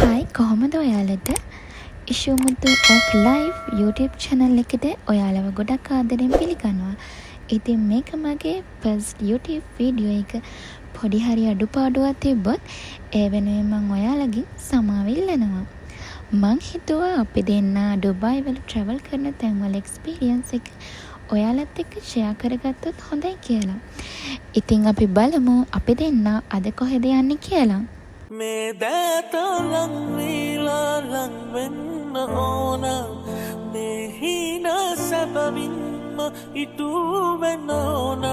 Hi කොහොමද ඔයාලට ඉෂුමුතු of life YouTube channel එකට ඔයාලව ගොඩක් ආදරෙන් පිළිගන්නවා. ඉතින් මේක මගේ first YouTube video එක. පොඩි හරි අඩුපාඩුවක් තිබ්බොත් ඒ වෙනුවෙන් මම ඔයාලගෙන් සමාව ඉල්ලනවා. මං හිතුවා අපි දෙන්න ඩුබායි වල travel කරන තැන්වල experience එක ඔයාලත් එක්ක share කරගත්තොත් හොඳයි කියලා. ඉතින් අපි බලමු අපි දෙන්න අද කොහෙද යන්නේ කියලා. මේ දැත ලං වීලා ලං වෙන්න ඕන මේ හින සැබවින්ම ඉටු වෙන්න ඕන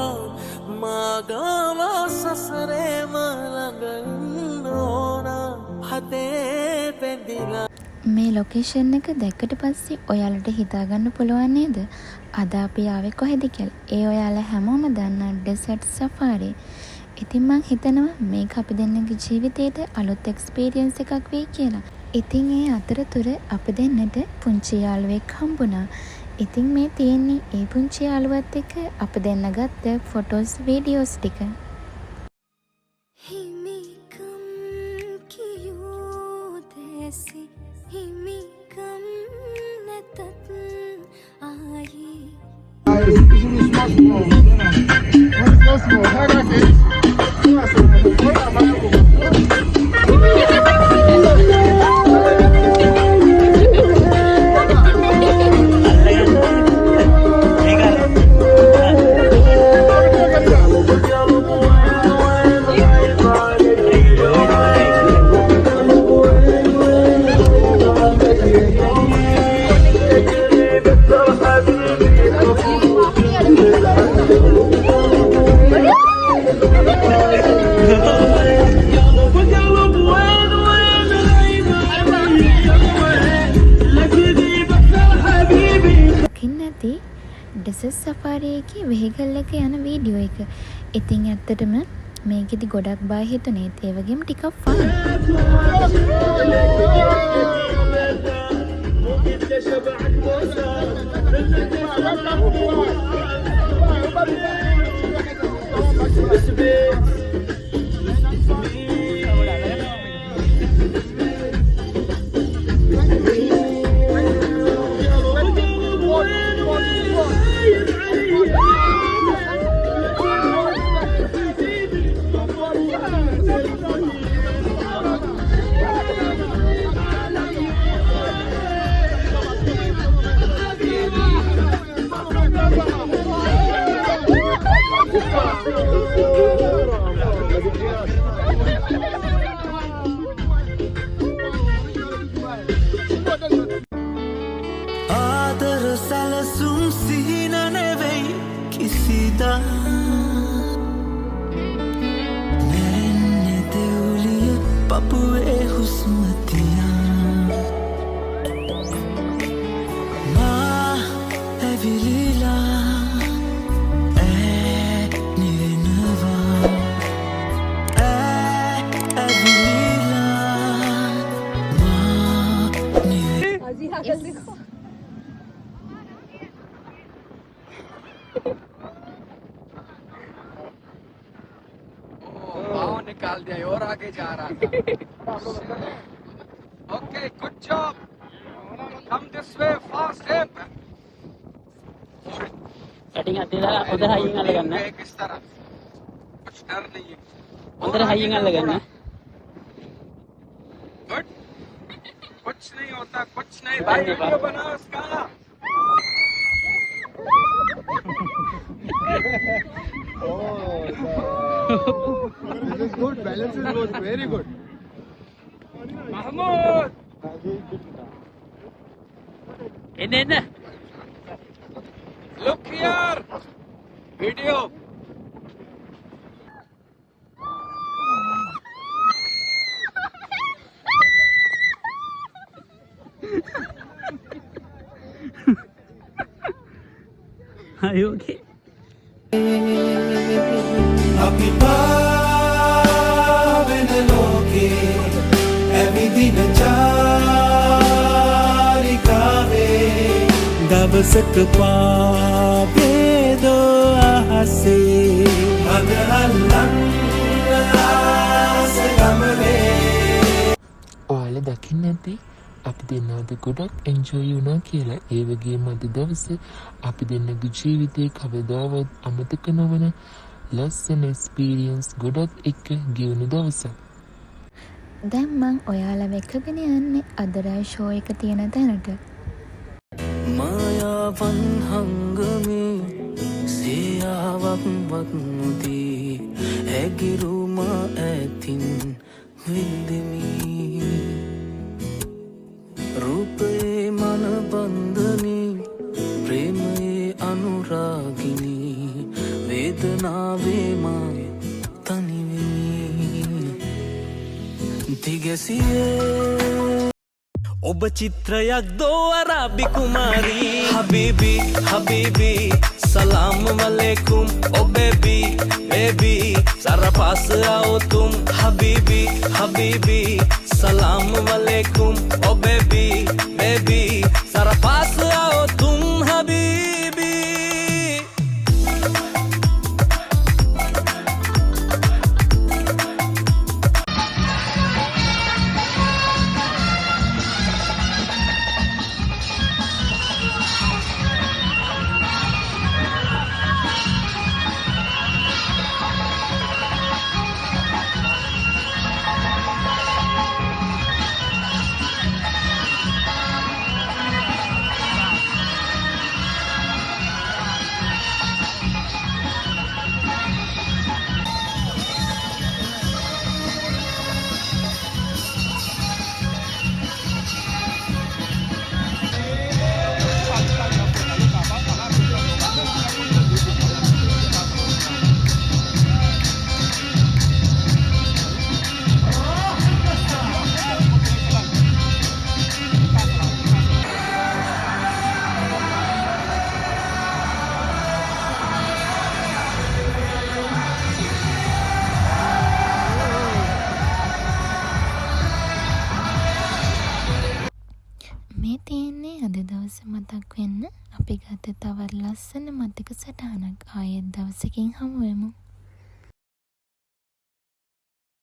මාගම සසරේම ළඟන්න ඕන හදේ පෙඳිලා. මේ ලොකේෂන් එක දැක්කට පස්සේ ඔයාලට හිතාගන්න පුළුවන් නේද අද අපි ආවේ කොහෙද කියලා. ඒ ඔයාලා හැමෝම දන්න ඩෙසර්ට් සෆාරි. ඉතින් මං හිතනවා මේක අපි දෙන්නගේ ජීවිතේට අලුත් එක්ස්පීරියන්ස් එකක් වෙයි කියලා. ඉතින් ඒ අතරතුර අපි දෙන්නට පුංචි යාළුවෙක් හම්බුණා. ඉතින් මේ තියෙන්නේ ඒ පුංචි යාළුවත් එක්ක අපි දෙන්න ගත්ත ෆොටෝස් වීඩියෝස් ටික. ඩෙසර්ට් සෆාරි එකේ වෙහිකල් එක යන වීඩියෝ එක. ඉතින් ඇත්තටම මේකෙදි ගොඩක් බය හිතුනේ ඒ වගේම ටිකක් ෆන්. ආදර සැලසුම් සිහින නෙවෙයි කිසිදා නැරෙන්නේ දෙවුලිය පපුවේ හුස්ම තියා මා ඇවිලිලා නිවෙනවා ඇවිලිලා මා නිවෙනවා. निकाल दिया और आगे जा रहा था. Okay, good job. Come this way, fast step. Setting आती है उधर हाइंग लगाना किस तरह कुछ डर नहीं है उधर हाइंग लगाना गुड कुछ नहीं होता कुछ नहीं भाई वीडियो बनाओ उसका This is good. Balance is good. Very good. Mahmood in look here video are you okay? අපි පාවෙන ලෝකේ ඇවිදින චාරිකාවේ දවසක පාවේදෝ අහසේ මග අල්ලන්න ආස ගමනේ. ඔයාලා දකින්න ඇති අපි දෙන්න අද ගොඩක් එන්ජොයි වුණා කියලා. ඒ වගේම අද දවසේ අපි දෙන්නගේ ජීවිතේ කවදාවත් අමතක නොවන ලස්සන එක්ස්පීරියන්ස් ගොඩක් එක්ක ගෙවුණු දවසක්. දැන් මං ඔයාලව එකගෙන යන්නේ අදරයි ෂෝ එක තියෙන තැනට. මායාවන් හංගමේ සියාවක් වත්මුදී ඇගිරුම ඇතින් වින්දමි රූපේ මන බන්ධනී ප්‍රේමයේ අනුරාගිනී වේදනාවේ මා තනිවෙමි දිගසියේ ඔබ චිත්‍රයක් දෝ අරාබි කුමාරී හබීබි හබීබි සලාම් වලේකුම් ඔ බේබි බේබි සරා පාස් आओ तुम हबीबी हबीबी सलाम वालेकुम ओ बेबी बेबी जरा पास आओ तुम हबीबी මේ තියෙන්නේ අද දවස මතක් වෙන්න අපි ගත තවත් ලස්සන මතක සටහනක්. ආයෙත් දවසකින් හමු වෙමු.